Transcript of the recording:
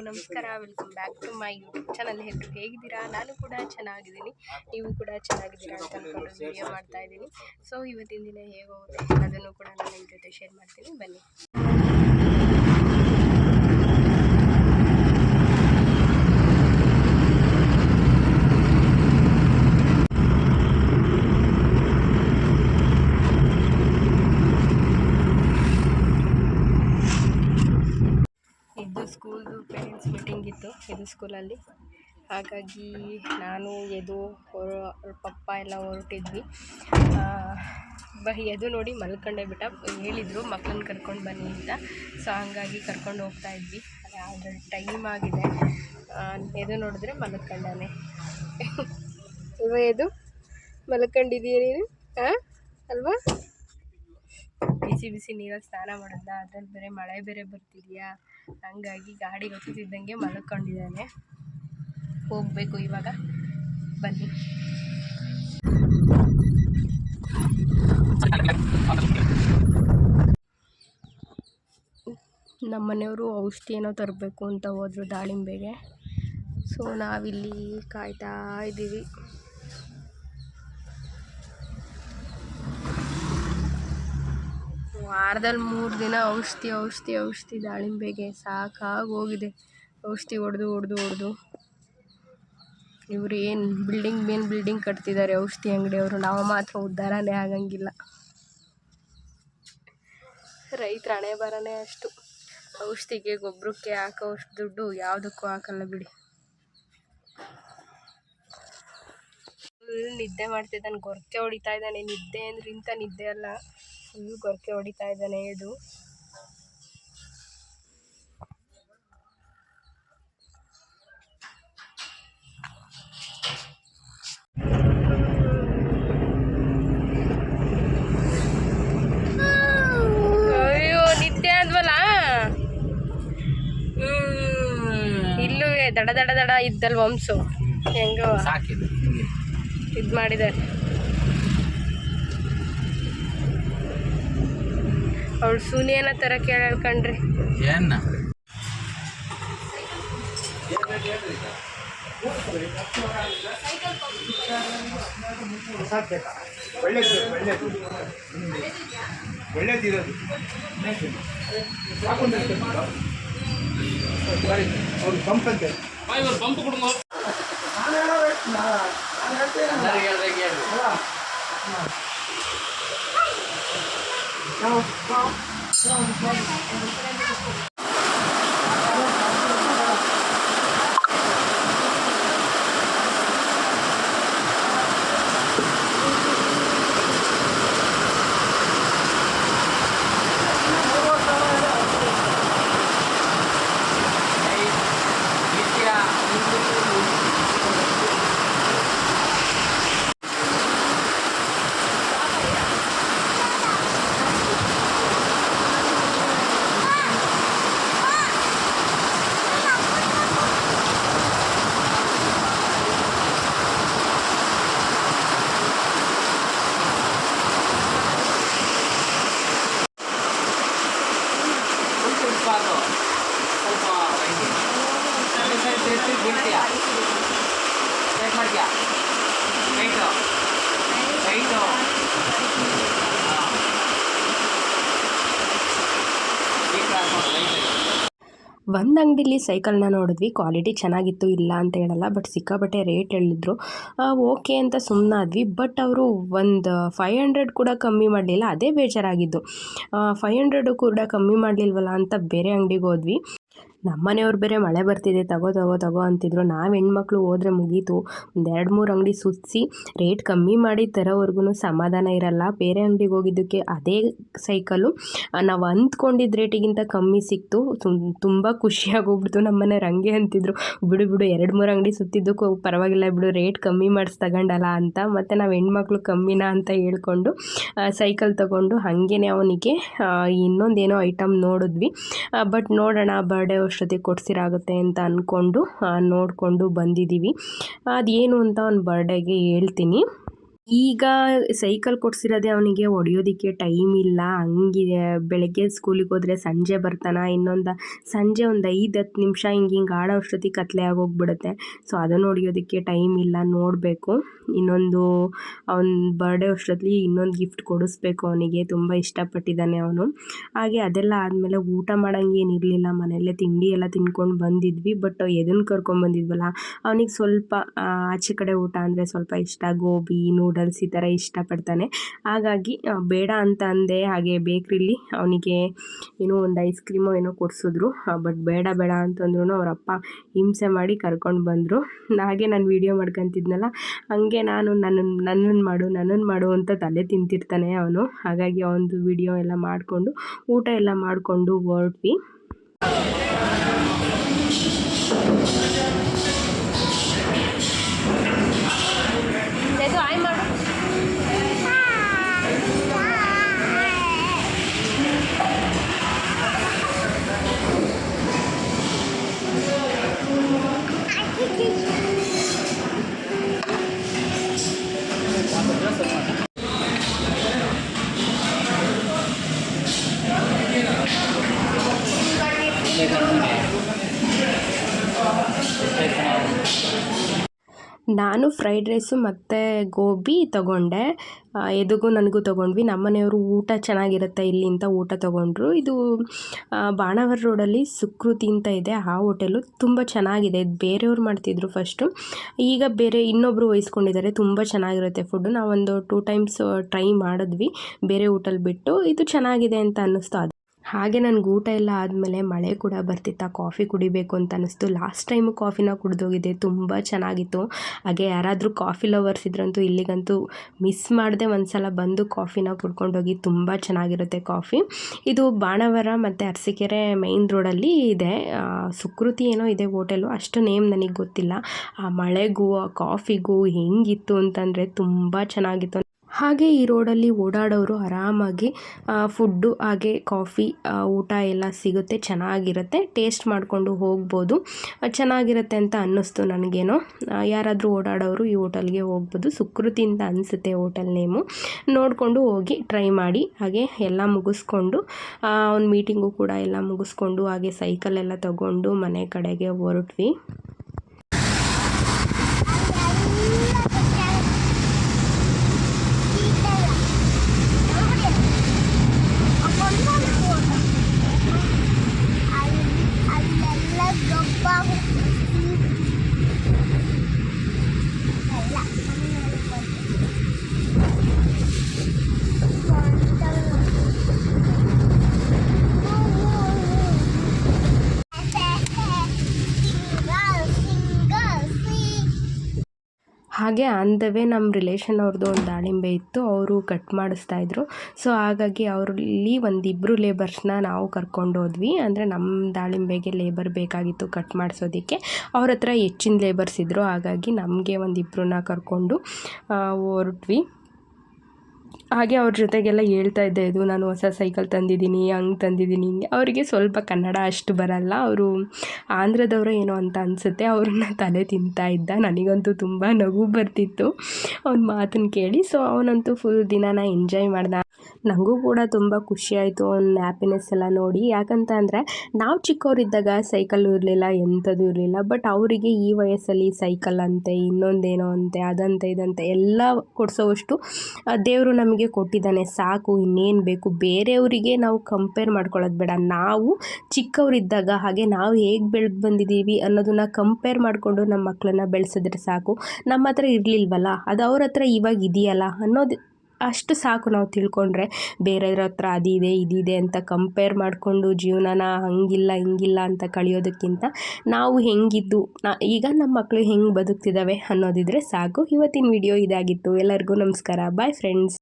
ನಮಸ್ಕಾರ, welcome back to my YouTube channel. ಎಲ್ಲರೂ ಹೇಗಿದ್ದೀರಾ? ನಾನು ಕೂಡ ಚೆನ್ನಾಗಿದ್ದೀನಿ, ನೀವು ಕೂಡ ಚೆನ್ನಾಗಿದ್ದೀರಾ ಅಂತ ಅಂದ್ಕೊಂಡು ವಿಡಿಯೋ ಮಾಡ್ತಾ ಇದ್ದೀನಿ. ಸೊ ಇವತ್ತಿನ ದಿನ ಹೇಗೆ ಹೋಗುತ್ತೆ ಅದನ್ನು ಕೂಡ ನಾನು ನಿಮ್ಮ ಜೊತೆ ಶೇರ್ ಮಾಡ್ತೀನಿ, ಬನ್ನಿ. ಇದು ಸ್ಕೂಲ್ದು ಪೇರೆಂಟ್ಸ್ ಮೀಟಿಂಗ್ ಇತ್ತು, ಇದು ಸ್ಕೂಲಲ್ಲಿ. ಹಾಗಾಗಿ ನಾನು ಅವ್ರ ಪಪ್ಪ ಎಲ್ಲ ಹೊರಟಿದ್ವಿ. ಎದು ನೋಡಿ ಮಲ್ಕೊಂಡೇ ಬಿಟ್ಟ. ಹೇಳಿದರು ಮಕ್ಕಳನ್ನ ಕರ್ಕೊಂಡು ಬನ್ನಿ ಅಂತ. ಸೊ ಹಂಗಾಗಿ ಕರ್ಕೊಂಡು ಹೋಗ್ತಾ ಇದ್ವಿ. ಆಲ್ರೆಡಿ ಟೈಮ್ ಆಗಿದೆ. ಎದು ನೋಡಿದ್ರೆ ಮಲ್ಕೊಂಡಾನೆ. ಎದು ಮಲ್ಕೊಂಡಿದೀಯ ನೀನು? ಅಲ್ವಾ? ಬಿಸಿ ಬಿಸಿ ನೀರಲ್ಲಿ ಸ್ನಾನ ಮಾಡೋದ, ಅದ್ರಲ್ಲಿ ಬೇರೆ ಮಳೆ ಬೇರೆ ಬರ್ತಿದೆಯಾ, ಹಂಗಾಗಿ ಗಾಡಿ ಗೊತ್ತಿದ್ದಂಗೆ ಮಲ್ಕೊಂಡಿದ್ದಾನೆ. ಹೋಗಬೇಕು ಇವಾಗ, ಬನ್ನಿ. ನಮ್ಮನೆಯವರು ಔಷಧಿ ಏನೋ ತರಬೇಕು ಅಂತ ಹೋದರು ದಾಳಿಂಬೆಗೆ. ಸೊ ನಾವಿಲ್ಲಿ ಕಾಯ್ತಾ ಇದ್ದೀವಿ. ವಾರದಲ್ಲಿ 3 ದಿನ ಔಷಧಿ ದಾಳಿಂಬೆಗೆ ಸಾಕಾಗಿ ಹೋಗಿದೆ. ಔಷಧಿ ಹೊಡೆದು ಇವರು ಏನು ಬಿಲ್ಡಿಂಗ್ ಕಟ್ತಿದ್ದಾರೆ ಔಷಧಿ ಅಂಗಡಿಯವರು. ನಾವು ಮಾತ್ರ ಉದ್ಧಾರನೇ ಆಗಂಗಿಲ್ಲ. ರೈತರ ಹಣೆ ಬರನೇ ಅಷ್ಟು. ಔಷಧಿಗೆ ಗೊಬ್ಬರಕ್ಕೆ ಹಾಕೋ ಅಷ್ಟು ದುಡ್ಡು ಯಾವುದಕ್ಕೂ ಹಾಕಲ್ಲ ಬಿಡಿ. ನಿದ್ದೆ ಮಾಡ್ತಿದ್ದಾನೆ, ಗೊರಕೆ ಹೊಡಿತಾ ಇದ್ದಾನೆ. ನಿದ್ದೆ ಅಂದ್ರೆ ಇಂಥ ನಿದ್ದೆ ಅಲ್ಲ, ಫುಲ್ ಗೊರಕೆ ಹೊಡಿತಾ ಇದ್ದಾನೆ. ಇದು ಅಯ್ಯೋ ನಿದ್ದೆ ಆದ್ವಲ್ಲ. ಇಲ್ಲೂ ದಡ ಇದ್ದಲ್ ವಂಶು ಹೆಂಗೋ ಇದು ಮಾಡಿದ್ದಾರೆ. ಅವಳು ಸುನಿಯನ ಥರ ಕೇಳ್ಕಂಡ್ರಿ. ಒಳ್ಳೇದಿರೋದು ಅವ್ರು ಪಂಪಂತೆ ಪಂಪ್ ಕೊಡುವ. ಒಂದು ಅಂಗಡಿಲಿ ಸೈಕಲ್ನ ನೋಡಿದ್ವಿ. ಕ್ವಾಲಿಟಿ ಚೆನ್ನಾಗಿತ್ತು, ಇಲ್ಲ ಅಂತ ಹೇಳಲ್ಲ, ಬಟ್ ಸಿಕ್ಕಾಪಟ್ಟೆ ರೇಟ್ ಹೇಳಿದ್ರು. ಓಕೆ ಅಂತ ಸುಮ್ಮನಾದ್ವಿ. ಬಟ್ ಅವರು ಒಂದು 500 ಕೂಡ ಕಮ್ಮಿ ಮಾಡಲಿಲ್ಲ. ಅದೇ ಬೇಜಾರಾಗಿದ್ದು, 500 ಕೂಡ ಕಮ್ಮಿ ಮಾಡಲಿಲ್ವಲ್ಲ ಅಂತ ಬೇರೆ ಅಂಗಡಿಗೆ ಹೋದ್ವಿ. ನಮ್ಮನೆಯವ್ರು ಬೇರೆ ಮಳೆ ಬರ್ತಿದೆ ತಗೋ ಅಂತಿದ್ರು. ನಾವು ಹೆಣ್ಮಕ್ಳು ಹೋದರೆ ಮುಗೀತು, ಒಂದು 2-3 ಅಂಗಡಿ ಸುತ್ತಿಸಿ ರೇಟ್ ಕಮ್ಮಿ ಮಾಡಿ ತರೋವರೆಗೂ ಸಮಾಧಾನ ಇರಲ್ಲ. ಬೇರೆ ಅಂಗಡಿಗೆ ಹೋಗಿದ್ದಕ್ಕೆ ಅದೇ ಸೈಕಲ್ಲು ನಾವು ಅಂದ್ಕೊಂಡಿದ್ದ ರೇಟಿಗಿಂತ ಕಮ್ಮಿ ಸಿಕ್ತು. ತುಂಬ ಖುಷಿಯಾಗೋಗ್ಬಿಡ್ತು. ನಮ್ಮನೆಯವ್ರು ಹಂಗೆ ಅಂತಿದ್ರು, ಬಿಡು 2-3 ಅಂಗಡಿ ಸುತ್ತಿದ್ದಕ್ಕೂ ಪರವಾಗಿಲ್ಲ ಬಿಡು, ರೇಟ್ ಕಮ್ಮಿ ಮಾಡಿಸಿ ತಗೊಂಡಲ್ಲ ಅಂತ. ಮತ್ತು ನಾವು ಹೆಣ್ಮಕ್ಳು ಕಮ್ಮಿನಾ ಅಂತ ಹೇಳ್ಕೊಂಡು ಸೈಕಲ್ ತೊಗೊಂಡು ಹಾಗೇ ಅವನಿಗೆ ಇನ್ನೊಂದೇನೋ ಐಟಮ್ ನೋಡಿದ್ವಿ. ಬಟ್ ನೋಡೋಣ, ಬರ್ಡೇ ಅಷ್ಟೊತ್ತಿಗೆ ಕೊಡ್ಸಿರಾಗುತ್ತೆ ಅಂತ ಅಂದ್ಕೊಂಡು ನೋಡಿಕೊಂಡು ಬಂದಿದ್ದೀವಿ. ಅದೇನು ಅಂತ ಅವ್ನ ಬರ್ಡೇಗೆ ಹೇಳ್ತೀನಿ. ಈಗ ಸೈಕಲ್ ಕೊಡಿಸಿರೋದೇ ಅವನಿಗೆ ಹೊಡಿಯೋದಕ್ಕೆ ಟೈಮ್ ಇಲ್ಲ, ಹಂಗಿದೆ. ಬೆಳಗ್ಗೆ ಸ್ಕೂಲಿಗೆ ಹೋದರೆ ಸಂಜೆ ಬರ್ತಾನೆ, ಸಂಜೆ ಒಂದು 5-10 ನಿಮಿಷ ಹಿಂಗೆ ಆಡೋ ಅಷ್ಟೊತ್ತಿಗೆ ಕತ್ಲೆ ಆಗೋಗ್ಬಿಡುತ್ತೆ. ಸೊ ಅದನ್ನು ಹೊಡಿಯೋದಕ್ಕೆ ಟೈಮ್ ಇಲ್ಲ. ನೋಡಬೇಕು, ಇನ್ನೊಂದು ಅವ್ನ ಬರ್ಡೇ ಅಷ್ಟೊತ್ತಿಗೆ ಇನ್ನೊಂದು ಗಿಫ್ಟ್ ಕೊಡಿಸ್ಬೇಕು ಅವನಿಗೆ. ತುಂಬ ಇಷ್ಟಪಟ್ಟಿದ್ದಾನೆ ಅವನು. ಹಾಗೆ ಅದೆಲ್ಲ ಆದಮೇಲೆ ಊಟ ಮಾಡೋಂಗೇನಿರಲಿಲ್ಲ, ಮನೆಯಲ್ಲೇ ತಿಂಡಿ ಎಲ್ಲ ತಿನ್ಕೊಂಡು ಬಂದಿದ್ವಿ. ಬಟ್ ಎದನ್ನು ಕರ್ಕೊಂಬಂದಿದ್ವಲ್ಲ, ಅವನಿಗೆ ಸ್ವಲ್ಪ ಆಚೆ ಕಡೆ ಊಟ ಅಂದರೆ ಸ್ವಲ್ಪ ಇಷ್ಟ. ಗೋಬಿ, ನೂಡಲ್ಸ್ ಈ ಥರ ಇಷ್ಟಪಡ್ತಾನೆ. ಹಾಗಾಗಿ ಬೇಡ ಅಂತ ಅಂದೆ. ಹಾಗೆ ಬೇಕ್ರಿಲಿ ಅವನಿಗೆ ಏನೋ ಒಂದು ಐಸ್ ಕ್ರೀಮೋ ಏನೋ ಕೊಡಿಸಿದ್ರು. ಬಟ್ ಬೇಡ ಬೇಡ ಅಂತಂದ್ರೂ ಅವ್ರ ಅಪ್ಪ ಹಿಂಸೆ ಮಾಡಿ ಕರ್ಕೊಂಡು ಬಂದರು. ಹಾಗೆ ನಾನು ವೀಡಿಯೋ ಮಾಡ್ಕೊತಿದ್ನಲ್ಲ, ಹಂಗೆ ನಾನು ನನ್ನನ್ನು ಮಾಡು ಅಂತ ತಲೆ ತಿಂತಿರ್ತಾನೆ ಅವನು. ಹಾಗಾಗಿ ಅವನದು ವೀಡಿಯೋ ಎಲ್ಲ ಮಾಡಿಕೊಂಡು ಊಟ ಎಲ್ಲ ಮಾಡಿಕೊಂಡು ಹೊರಟ್ವಿ. ನಾನು ಫ್ರೈಡ್ ರೈಸು ಮತ್ತು ಗೋಬಿ ತೊಗೊಂಡೆ. ಎದುಗೂ ನನಗೂ ತೊಗೊಂಡ್ವಿ. ನಮ್ಮನೆಯವರು ಊಟ ಚೆನ್ನಾಗಿರುತ್ತೆ ಇಲ್ಲಿ ಅಂತ ಊಟ ತೊಗೊಂಡ್ರು. ಇದು ಬಾಣಾವರ ರೋಡಲ್ಲಿ ಸುಕೃತಿ ಅಂತ ಇದೆ, ಆ ಹೋಟೆಲು ತುಂಬ ಚೆನ್ನಾಗಿದೆ. ಬೇರೆಯವ್ರು ಮಾಡ್ತಿದ್ರು ಫಸ್ಟು, ಈಗ ಬೇರೆ ಇನ್ನೊಬ್ಬರು ವಹಿಸ್ಕೊಂಡಿದ್ದಾರೆ. ತುಂಬ ಚೆನ್ನಾಗಿರುತ್ತೆ ಫುಡ್ಡು. ನಾವೊಂದು 2 ಟೈಮ್ಸ್ ಟ್ರೈ ಮಾಡಿದ್ವಿ ಬೇರೆ ಹೋಟೆಲ್ ಬಿಟ್ಟು. ಇದು ಚೆನ್ನಾಗಿದೆ ಅಂತ ಅನ್ನಿಸ್ತು. ಹಾಗೆ ನನಗೆ ಊಟ ಎಲ್ಲ ಆದಮೇಲೆ ಮಳೆ ಕೂಡ ಬರ್ತಿತ್ತು, ಕಾಫಿ ಕುಡಿಬೇಕು ಅಂತ ಅನ್ನಿಸ್ತು. ಲಾಸ್ಟ್ ಟೈಮು ಕಾಫಿನ ಕುಡಿದೋಗಿದ್ದೆ, ತುಂಬ ಚೆನ್ನಾಗಿತ್ತು. ಹಾಗೆ ಯಾರಾದರೂ ಕಾಫಿ ಲವರ್ಸ್ ಇದ್ರಂತೂ ಇಲ್ಲಿಗಂತೂ ಮಿಸ್ ಮಾಡದೆ ಒಂದು ಸಲ ಬಂದು ಕಾಫಿನ ಕುಡ್ಕೊಂಡೋಗಿ. ತುಂಬ ಚೆನ್ನಾಗಿರುತ್ತೆ ಕಾಫಿ. ಇದು ಬಾಣಾವರ ಮತ್ತು ಅರಸೀಕೆರೆ ಮೈನ್ ರೋಡಲ್ಲಿ ಇದೆ. ಸುಕೃತಿ ಏನೋ ಇದೆ ಹೋಟೆಲು, ಅಷ್ಟು ನೇಮ್ ನನಗೆ ಗೊತ್ತಿಲ್ಲ. ಆ ಮಳೆಗೂ ಆ ಕಾಫಿಗೂ ಹೆಂಗಿತ್ತು ಅಂತಂದರೆ ತುಂಬ ಚೆನ್ನಾಗಿತ್ತು. ಹಾಗೆ ಈ ರೋಡಲ್ಲಿ ಓಡಾಡೋರು ಆರಾಮಾಗಿ ಫುಡ್ಡು ಹಾಗೆ ಕಾಫಿ ಊಟ ಎಲ್ಲ ಸಿಗುತ್ತೆ, ಚೆನ್ನಾಗಿರುತ್ತೆ. ಟೇಸ್ಟ್ ಮಾಡಿಕೊಂಡು ಹೋಗ್ಬೋದು, ಚೆನ್ನಾಗಿರುತ್ತೆ ಅಂತ ಅನ್ನಿಸ್ತು ನನಗೇನೋ. ಯಾರಾದರೂ ಓಡಾಡೋರು ಈ ಹೋಟೆಲ್ಗೆ ಹೋಗ್ಬೋದು. ಸುಕೃತಿ ಅಂತ ಅನಿಸುತ್ತೆ ಹೋಟೆಲ್ ನೇಮು. ನೋಡಿಕೊಂಡು ಹೋಗಿ ಟ್ರೈ ಮಾಡಿ. ಹಾಗೆ ಎಲ್ಲ ಮುಗಿಸ್ಕೊಂಡು ಒಂದು ಮೀಟಿಂಗು ಕೂಡ ಎಲ್ಲ ಮುಗಿಸ್ಕೊಂಡು ಹಾಗೆ ಸೈಕಲೆಲ್ಲ ತಗೊಂಡು ಮನೆ ಕಡೆಗೆ ಹೊರಟ್ವಿ. ಹಾಗೆ ಆನ್ ದ ವೇ ನಮ್ಮ ರಿಲೇಷನ್ ಅವ್ರದ್ದು ಒಂದು ದಾಳಿಂಬೆ ಇತ್ತು, ಅವರು ಕಟ್ ಮಾಡಿಸ್ತಾಯಿದ್ರು. ಸೊ ಹಾಗಾಗಿ ಅವರಲ್ಲಿ ಒಂದಿಬ್ಬರು ಲೇಬರ್ಸ್ನ ನಾವು ಕರ್ಕೊಂಡು ಹೋದ್ವಿ. ಅಂದರೆ ನಮ್ಮ ದಾಳಿಂಬೆಗೆ ಲೇಬರ್ ಬೇಕಾಗಿತ್ತು ಕಟ್ ಮಾಡಿಸೋದಕ್ಕೆ. ಅವ್ರ ಹತ್ರ ಹೆಚ್ಚಿನ ಲೇಬರ್ಸ್ ಇದ್ದರು. ಹಾಗಾಗಿ ನಮಗೆ ಒಂದಿಬ್ಬರನ್ನ ಕರ್ಕೊಂಡು ಹೊರಟ್ವಿ. ಹಾಗೆ ಅವ್ರ ಜೊತೆಗೆಲ್ಲ ಹೇಳ್ತಾ ಇದ್ದೆ, ಇದು ನಾನು ಹೊಸ ಸೈಕಲ್ ತಂದಿದ್ದೀನಿ, ಹಂಗೆ ತಂದಿದ್ದೀನಿ ಹಿಂಗೆ. ಅವರಿಗೆ ಸ್ವಲ್ಪ ಕನ್ನಡ ಅಷ್ಟು ಬರಲ್ಲ, ಅವರು ಆಂಧ್ರದವರೋ ಏನೋ ಅಂತ ಅನಿಸುತ್ತೆ. ಅವ್ರನ್ನ ತಲೆ ತಿಂತಾ ಇದ್ದ. ನನಗಂತೂ ತುಂಬ ನಗು ಬರ್ತಿತ್ತು ಅವ್ನ ಮಾತನ್ನು ಕೇಳಿ. ಸೊ ಅವನಂತೂ ಫುಲ್ ದಿನಾನ ಎಂಜಾಯ್ ಮಾಡ್ದ. ನನಗೂ ಕೂಡ ತುಂಬ ಖುಷಿಯಾಯಿತು ಅವ್ನ ಹ್ಯಾಪಿನೆಸ್ ಎಲ್ಲ ನೋಡಿ. ಯಾಕಂತ ಅಂದರೆ ನಾವು ಚಿಕ್ಕವರಿದ್ದಾಗ ಸೈಕಲ್ಲು ಇರಲಿಲ್ಲ, ಎಂಥದ್ದು ಇರಲಿಲ್ಲ. ಬಟ್ ಅವರಿಗೆ ಈ ವಯಸ್ಸಲ್ಲಿ ಸೈಕಲ್ ಅಂತೆ, ಇನ್ನೊಂದೇನೋ ಅಂತೆ, ಅದಂತೆ ಇದಂತೆ ಎಲ್ಲ ಕೊಡಿಸೋವಷ್ಟು ದೇವರು ನಮಗೆ ಕೊಟ್ಟಿದ್ದಾನೆ. ಸಾಕು, ಇನ್ನೇನು ಬೇಕು. ಬೇರೆಯವರಿಗೆ ನಾವು ಕಂಪೇರ್ ಮಾಡ್ಕೊಳ್ಳೋದು ಬೇಡ. ನಾವು ಚಿಕ್ಕವರಿದ್ದಾಗ ಹಾಗೆ ನಾವು ಹೇಗೆ ಬೆಳೆದು ಬಂದಿದ್ದೀವಿ ಅನ್ನೋದನ್ನು ಕಂಪೇರ್ ಮಾಡಿಕೊಂಡು ನಮ್ಮ ಮಕ್ಕಳನ್ನ ಬೆಳೆಸಿದ್ರೆ ಸಾಕು. ನಮ್ಮ ಹತ್ರ ಇರಲಿಲ್ವಲ್ಲ, ಅದು ಅವ್ರ ಹತ್ರ ಇವಾಗ ಇದೆಯಲ್ಲ ಅನ್ನೋದು ಅಷ್ಟು ಸಾಕು. ನಾವು ತಿಳ್ಕೊಂಡ್ರೆ ಬೇರೆಯವ್ರ ಹತ್ರ ಅದಿದೆ ಇದಿದೆ ಅಂತ ಕಂಪೇರ್ ಮಾಡಿಕೊಂಡು ಜೀವನನ ಹಂಗಿಲ್ಲ ಹಿಂಗಿಲ್ಲ ಅಂತ ಕಳೆಯೋದಕ್ಕಿಂತ ನಾವು ಹೆಂಗಿದ್ದು ಈಗ ನಮ್ಮ ಮಕ್ಕಳು ಹೆಂಗೆ ಬದುಕ್ತಿದ್ದಾವೆ ಅನ್ನೋದಿದ್ರೆ ಸಾಕು. ಇವತ್ತಿನ ವಿಡಿಯೋ ಇದಾಗಿತ್ತು. ಎಲ್ಲರಿಗೂ ನಮಸ್ಕಾರ. Bye friends.